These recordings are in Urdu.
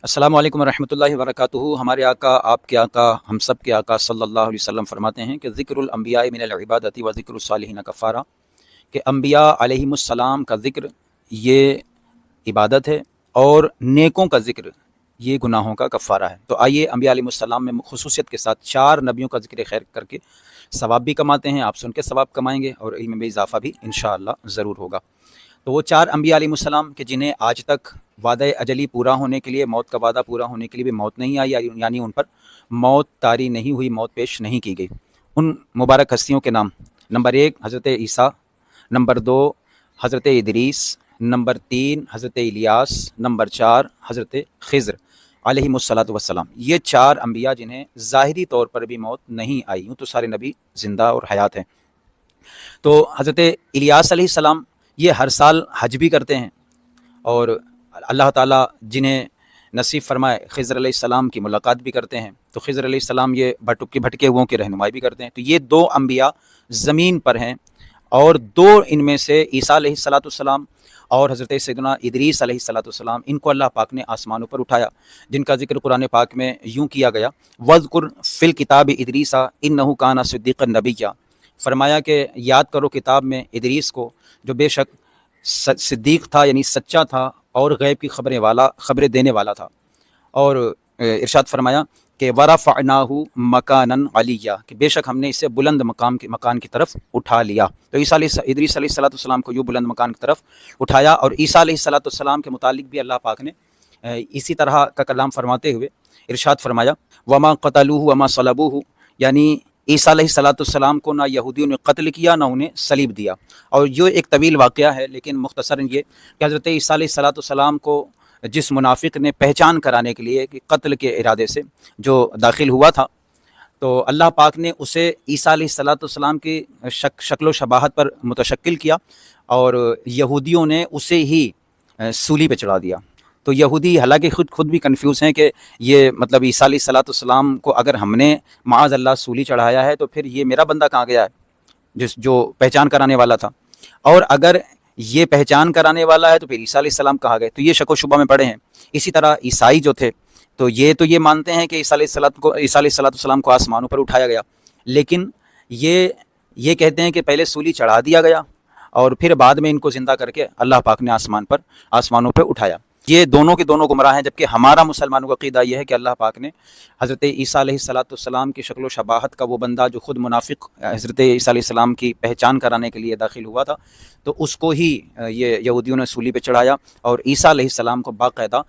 السلام علیکم ورحمۃ اللہ وبرکاتہ۔ ہمارے آقا، آپ کے آقا، ہم سب کے آقا صلی اللہ علیہ وسلم فرماتے ہیں کہ ذکر الانبیاء من العبادت و ذکر الصالحین کفارہ، کہ انبیاء علیہم السلام کا ذکر یہ عبادت ہے اور نیکوں کا ذکر یہ گناہوں کا کفارہ ہے۔ تو آئیے انبیاء علیہم السلام میں خصوصیت کے ساتھ 4 نبیوں کا ذکر خیر کر کے ثواب بھی کماتے ہیں، آپ سن کے ثواب کمائیں گے اور علم میں اضافہ بھی انشاءاللہ ضرور ہوگا۔ تو وہ 4 انبیاء علیہ السلام کہ جنہیں آج تک وعدہ اجلی پورا ہونے کے لیے، موت کا وعدہ پورا ہونے کے لیے بھی موت نہیں آئی، یعنی ان پر موت طاری نہیں ہوئی، موت پیش نہیں کی گئی۔ ان مبارک ہستیوں کے نام: نمبر 1 حضرت عیسیٰ، نمبر 2 حضرت ادریس، نمبر 3 حضرت الیاس، نمبر 4 حضرت خضر علیہم الصلاۃ والسلام۔ یہ 4 انبیاء جنہیں ظاہری طور پر بھی موت نہیں آئی، یوں تو سارے نبی زندہ اور حیات ہیں۔ تو حضرت الیاس علیہ السلام یہ ہر سال حج بھی کرتے ہیں، اور اللہ تعالیٰ جنہیں نصیب فرمائے خضر علیہ السلام کی ملاقات بھی کرتے ہیں۔ تو خضر علیہ السلام یہ بھٹکے ہوئوں کی رہنمائی بھی کرتے ہیں۔ تو یہ 2 انبیاء زمین پر ہیں، اور 2 ان میں سے عیسیٰ علیہ السلام اور حضرت سیدنا ادریس علیہ السلام، ان کو اللہ پاک نے آسمانوں پر اٹھایا، جن کا ذکر قرآن پاک میں یوں کیا گیا: وَاذْكُرْ فِي الْكِتَابِ إِدْرِيسَ إِنَّهُ كَانَ صِدِّيقًا نَبِيًّا۔ فرمایا کہ یاد کرو کتاب میں ادریس کو، جو بے شک صدیق تھا، یعنی سچا تھا، اور غیب کی خبریں دینے والا تھا۔ اور ارشاد فرمایا کہ وَرَفَعْنَاهُ مَكَانًا عَلِيًّا، کہ بے شک ہم نے اسے بلند مکان کی طرف اٹھا لیا۔ تو ادریس علیہ السلام کو یوں بلند مکان کی طرف اٹھایا۔ اور عیسیٰ علیہ السلام کے متعلق بھی اللہ پاک نے اسی طرح کا کلام فرماتے ہوئے ارشاد فرمایا: وَمَا قَتَلُوهُ وَمَا صَلَبُوهُ، یعنی عیسیٰ علیہ السلام کو نہ یہودیوں نے قتل کیا، نہ انہیں صلیب دیا۔ اور یہ ایک طویل واقعہ ہے، لیکن مختصراً یہ کہ حضرت عیسیٰ علیہ السلام کو جس منافق نے پہچان کرانے کے لیے کہ قتل کے ارادے سے جو داخل ہوا تھا، تو اللہ پاک نے اسے عیسیٰ علیہ السلام کی شکل و شباہت پر متشکل کیا، اور یہودیوں نے اسے ہی سولی پہ چڑھا دیا۔ تو یہودی حالانکہ خود بھی کنفیوز ہیں کہ یہ مطلب عیسیٰ علیہ السلام کو اگر ہم نے معاذ اللہ سولی چڑھایا ہے، تو پھر یہ میرا بندہ کہاں گیا ہے جو پہچان کرانے والا تھا، اور اگر یہ پہچان کرانے والا ہے تو پھر عیسیٰ علیہ السلام کہاں گئے؟ تو یہ شک و شبہ میں پڑے ہیں۔ اسی طرح عیسائی جو تھے تو یہ مانتے ہیں کہ عیسیٰ علیہ السلام کو آسمانوں پر اٹھایا گیا، لیکن یہ کہتے ہیں کہ پہلے سولی چڑھا دیا گیا اور پھر بعد میں ان کو زندہ کر کے اللہ پاک نے آسمانوں پر اٹھایا۔ یہ دونوں کے دونوں گمراہ ہیں، جبکہ ہمارا مسلمانوں کا عقیدہ یہ ہے کہ اللہ پاک نے حضرت عیسیٰ علیہ السلام کی شکل و شباہت کا وہ بندہ جو خود منافق حضرت عیسیٰ علیہ السلام کی پہچان کرانے کے لیے داخل ہوا تھا، تو اس کو ہی یہ یہودیوں نے سولی پہ چڑھایا، اور عیسیٰ علیہ السلام کو باقاعدہ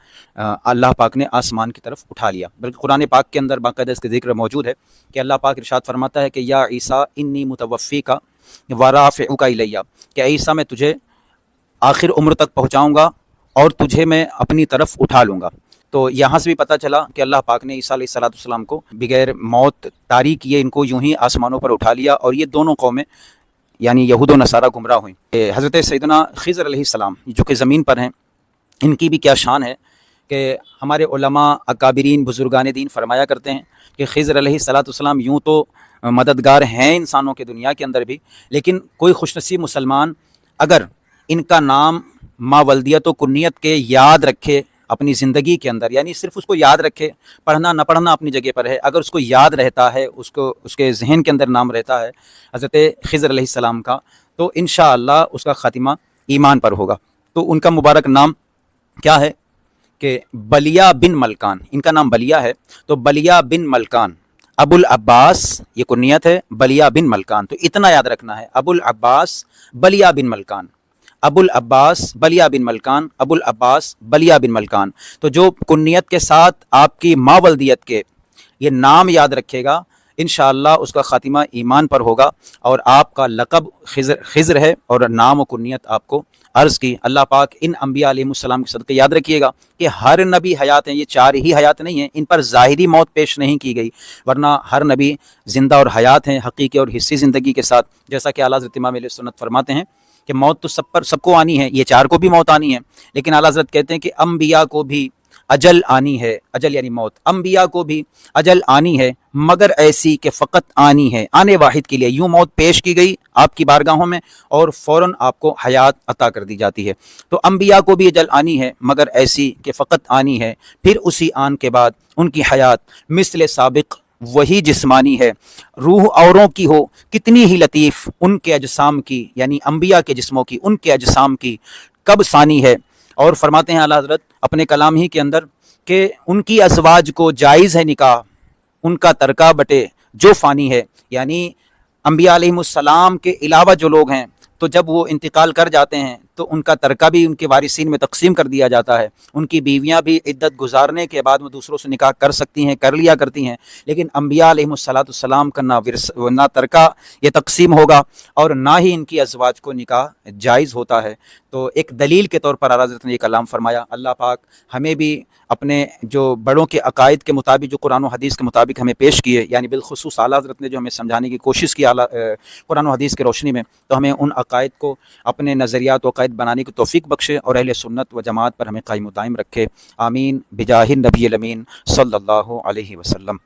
اللہ پاک نے آسمان کی طرف اٹھا لیا۔ بلکہ قرآن پاک کے اندر باقاعدہ اس کے ذکر موجود ہے کہ اللہ پاک ارشاد فرماتا ہے کہ یا عیسیٰ انی متوفیک ورافعک الیہ، کہ عیسیٰ میں تجھے آخر عمر تک پہنچاؤں گا اور تجھے میں اپنی طرف اٹھا لوں گا۔ تو یہاں سے بھی پتہ چلا کہ اللہ پاک نے عیسیٰ علیہ السلام کو بغیر موت طاری کیے ان کو یوں ہی آسمانوں پر اٹھا لیا، اور یہ دونوں قومیں یعنی یہود و نصارہ گمراہ ہوئیں۔ حضرت سیدنا خضر علیہ السلام جو کہ زمین پر ہیں، ان کی بھی کیا شان ہے کہ ہمارے علماء اکابرین بزرگان دین فرمایا کرتے ہیں کہ خضر علیہ السلام یوں تو مددگار ہیں انسانوں کے دنیا کے اندر بھی، لیکن کوئی خوش نصیب مسلمان اگر ان کا نام ماولدیت و کنیت کے یاد رکھے اپنی زندگی کے اندر، یعنی صرف اس کو یاد رکھے، پڑھنا نہ پڑھنا اپنی جگہ پر ہے، اگر اس کو یاد رہتا ہے، اس کے ذہن کے اندر نام رہتا ہے حضرت خضر علیہ السلام کا، تو انشاءاللہ اس کا خاتمہ ایمان پر ہوگا۔ تو ان کا مبارک نام کیا ہے کہ بلیہ بن ملکان، ان کا نام بلیہ ہے، تو بلیہ بن ملکان ابو العباس یہ کنیت ہے، بلیہ بن ملکان، تو اتنا یاد رکھنا ہے، ابو العباس بلیہ بن ملکان، ابو العباس بلیہ بن ملکان، ابو العباس بلیہ بن ملکان۔ تو جو کنیت کے ساتھ آپ کی ماولدیت کے یہ نام یاد رکھے گا، انشاءاللہ اس کا خاتمہ ایمان پر ہوگا، اور آپ کا لقب خضر ہے اور نام و کنیت آپ کو عرض کی۔ اللہ پاک ان انبیاء علیہ السلام کے صدقے یاد رکھیے گا کہ ہر نبی حیات ہیں، یہ 4 ہی حیات نہیں ہیں، ان پر ظاہری موت پیش نہیں کی گئی، ورنہ ہر نبی زندہ اور حیات ہیں حقیقی اور حصی زندگی کے ساتھ، جیسا کہ اعلیٰ حضرت امام علیہ سنت فرماتے ہیں کہ موت تو سب کو آنی ہے، یہ 4 کو بھی موت آنی ہے، لیکن اعلیٰ حضرت کہتے ہیں کہ انبیاء کو بھی اجل آنی ہے، اجل یعنی موت، انبیاء کو بھی اجل آنی ہے مگر ایسی کہ فقط آنی ہے، آنے واحد کے لیے، یوں موت پیش کی گئی آپ کی بارگاہوں میں اور فوراً آپ کو حیات عطا کر دی جاتی ہے۔ تو انبیاء کو بھی اجل آنی ہے مگر ایسی کہ فقط آنی ہے، پھر اسی آن کے بعد ان کی حیات مثل سابق وہی جسمانی ہے، روح اوروں کی ہو کتنی ہی لطیف، ان کے اجسام کی یعنی انبیاء کے جسموں کی، ان کے اجسام کی کب ثانی ہے۔ اور فرماتے ہیں اعلیٰ حضرت اپنے کلام ہی کے اندر کہ ان کی ازواج کو جائز ہے نکاح، ان کا ترکہ بٹے جو فانی ہے، یعنی انبیاء علیہ السلام کے علاوہ جو لوگ ہیں تو جب وہ انتقال کر جاتے ہیں تو ان کا ترکہ بھی ان کے وارثین میں تقسیم کر دیا جاتا ہے، ان کی بیویاں بھی عدت گزارنے کے بعد وہ دوسروں سے نکاح کر سکتی ہیں، کر لیا کرتی ہیں، لیکن انبیاء علیہ السلام کا نہ ترکہ یہ تقسیم ہوگا اور نہ ہی ان کی ازواج کو نکاح جائز ہوتا ہے۔ تو ایک دلیل کے طور پر اعلیٰ حضرت نے یہ کلام فرمایا۔ اللہ پاک ہمیں بھی اپنے جو بڑوں کے عقائد کے مطابق جو قرآن و حدیث کے مطابق ہمیں پیش کیے، یعنی بالخصوص اعلیٰ حضرت نے جو ہمیں سمجھانے کی کوشش کی قرآن و حدیث کی روشنی میں، تو ہمیں ان عقائد کو اپنے نظریات و عقائد بنانے کی توفیق بخشے اور اہل سنت و جماعت پر ہمیں قائم و دائم رکھے۔ آمین بجاہ النبی الامین صلی اللہ علیہ وسلم۔